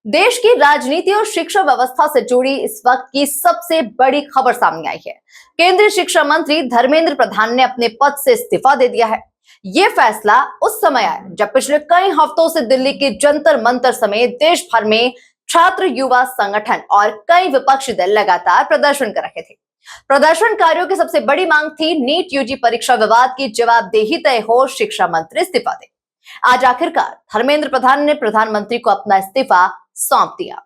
देश की राजनीति और शिक्षा व्यवस्था से जुड़ी इस वक्त की सबसे बड़ी खबर सामने आई है। केंद्रीय शिक्षा मंत्री धर्मेंद्र प्रधान ने अपने पद से इस्तीफा दे दिया है। ये फैसला उस समय आया जब पिछले कई हफ्तों से दिल्ली के जंतर मंतर समेत देश भर में छात्र, युवा संगठन और कई विपक्षी दल लगातार प्रदर्शन कर रहे थे। प्रदर्शनकारियों की सबसे बड़ी मांग थी नीट यूजी परीक्षा विवाद की जवाबदेही तय हो, शिक्षा मंत्री इस्तीफा दे। आज आखिरकार धर्मेंद्र प्रधान ने प्रधानमंत्री को अपना इस्तीफा सौंप दिया।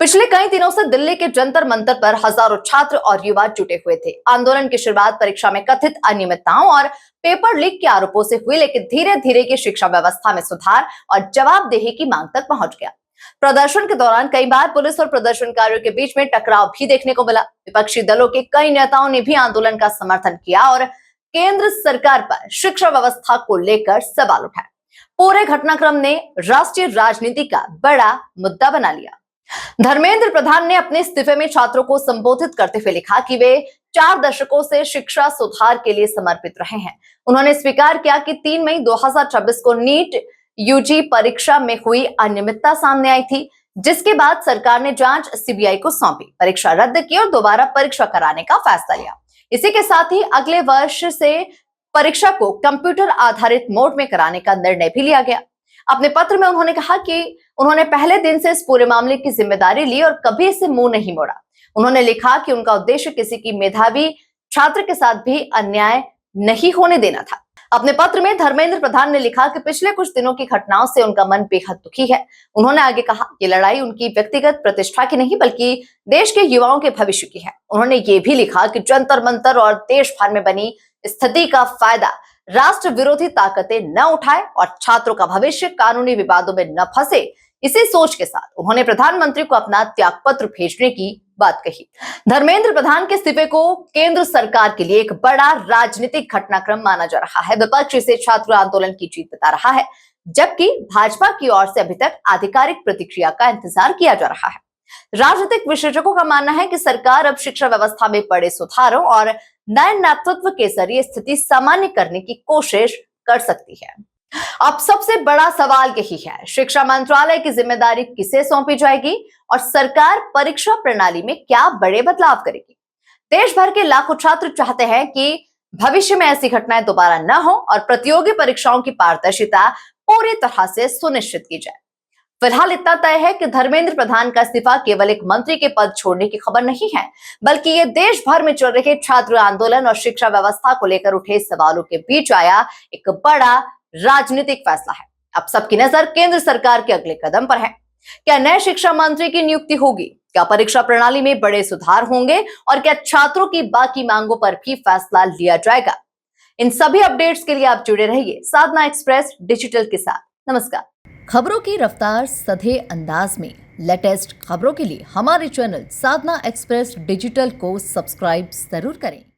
पिछले कई दिनों से दिल्ली के जंतर मंतर पर हजारों छात्र और युवा जुटे हुए थे। आंदोलन की शुरुआत परीक्षा में कथित अनियमितताओं और पेपर लीक के आरोपों से हुई, लेकिन धीरे धीरे की शिक्षा व्यवस्था में सुधार और जवाबदेही की मांग तक पहुंच गया। प्रदर्शन के दौरान कई बार पुलिस और प्रदर्शनकारियों के बीच में टकराव भी देखने को मिला। विपक्षी दलों के कई नेताओं ने भी आंदोलन का समर्थन किया और केंद्र सरकार पर शिक्षा व्यवस्था को लेकर सवाल उठाए। पूरे घटनाक्रम ने राष्ट्रीय राजनीति का बड़ा मुद्दा बना लिया। धर्मेंद्र प्रधान ने अपने इस्तीफे में छात्रों को संबोधित करते हुए लिखा कि वे 4 दशकों से शिक्षा सुधार के लिए समर्पित रहे हैं। उन्होंने स्वीकार किया कि 3 मई 2026 को नीट यूजी परीक्षा में हुई अनियमितता सामने आई थी, जिसके बाद सरकार ने जांच सीबीआई को सौंपी, परीक्षा रद्द की और दोबारा परीक्षा कराने का फैसला लिया। इसी के साथ ही अगले वर्ष से परीक्षा को कंप्यूटर आधारित मोड में कराने का निर्णय भी लिया गया। अपने पत्र में उन्होंने कहा कि उन्होंने पहले दिन से इस पूरे मामले की जिम्मेदारी ली और कभी इसे मुंह नहीं मोड़ा। उन्होंने लिखा कि उनका उद्देश्य किसी की मेधावी छात्र के साथ भी अन्याय नहीं होने देना था। अपने पत्र में धर्मेंद्र प्रधान ने लिखा कि पिछले कुछ दिनों की घटनाओं से उनका मन बेहद दुखी है। उन्होंने आगे कहा, ये लड़ाई उनकी व्यक्तिगत प्रतिष्ठा की नहीं बल्कि देश के युवाओं के भविष्य की है। उन्होंने ये भी लिखा कि जंतर मंतर और देश भर में बनी स्थिति का फायदा राष्ट्र विरोधी ताकतें न उठाए और छात्रों का भविष्य कानूनी विवादों में न फंसे। इसी सोच के साथ उन्होंने प्रधानमंत्री को अपना त्यागपत्र भेजने की बात कही। धर्मेंद्र प्रधान के इस्तीफे को केंद्र सरकार के लिए एक बड़ा राजनीतिक घटनाक्रम माना जा रहा है। विपक्ष इसे छात्र आंदोलन की जीत बता रहा है, जबकि भाजपा की ओर से अभी तक आधिकारिक प्रतिक्रिया का इंतजार किया जा रहा है। राजनीतिक विशेषज्ञों का मानना है कि सरकार अब शिक्षा व्यवस्था में बड़े सुधारों और नए नेतृत्व के जरिए स्थिति सामान्य करने की कोशिश कर सकती है। अब सबसे बड़ा सवाल यही है, शिक्षा मंत्रालय की जिम्मेदारी किसे सौंपी जाएगी और सरकार परीक्षा प्रणाली में क्या बड़े बदलाव करेगी। देश भर के लाखों छात्र चाहते हैं कि भविष्य में ऐसी घटनाएं दोबारा न हो और प्रतियोगी परीक्षाओं की पारदर्शिता पूरी तरह से सुनिश्चित की जाए। फिलहाल इतना तय है कि धर्मेंद्र प्रधान का इस्तीफा केवल एक मंत्री के पद छोड़ने की खबर नहीं है, बल्कि ये देश भर में चल रहे छात्र आंदोलन और शिक्षा व्यवस्था को लेकर उठे सवालों के बीच आया एक बड़ा राजनीतिक फैसला है। अब सबकी नजर केंद्र सरकार के अगले कदम पर है। क्या नए शिक्षा मंत्री की नियुक्ति होगी? क्या परीक्षा प्रणाली में बड़े सुधार होंगे और क्या छात्रों की बाकी मांगों पर भी फैसला लिया जाएगा? इन सभी अपडेट्स के लिए आप जुड़े रहिए साधना एक्सप्रेस डिजिटल के साथ। नमस्कार। खबरों की रफ्तार सधे अंदाज में लेटेस्ट खबरों के लिए हमारे चैनल साधना एक्सप्रेस डिजिटल को सब्सक्राइब जरूर करें।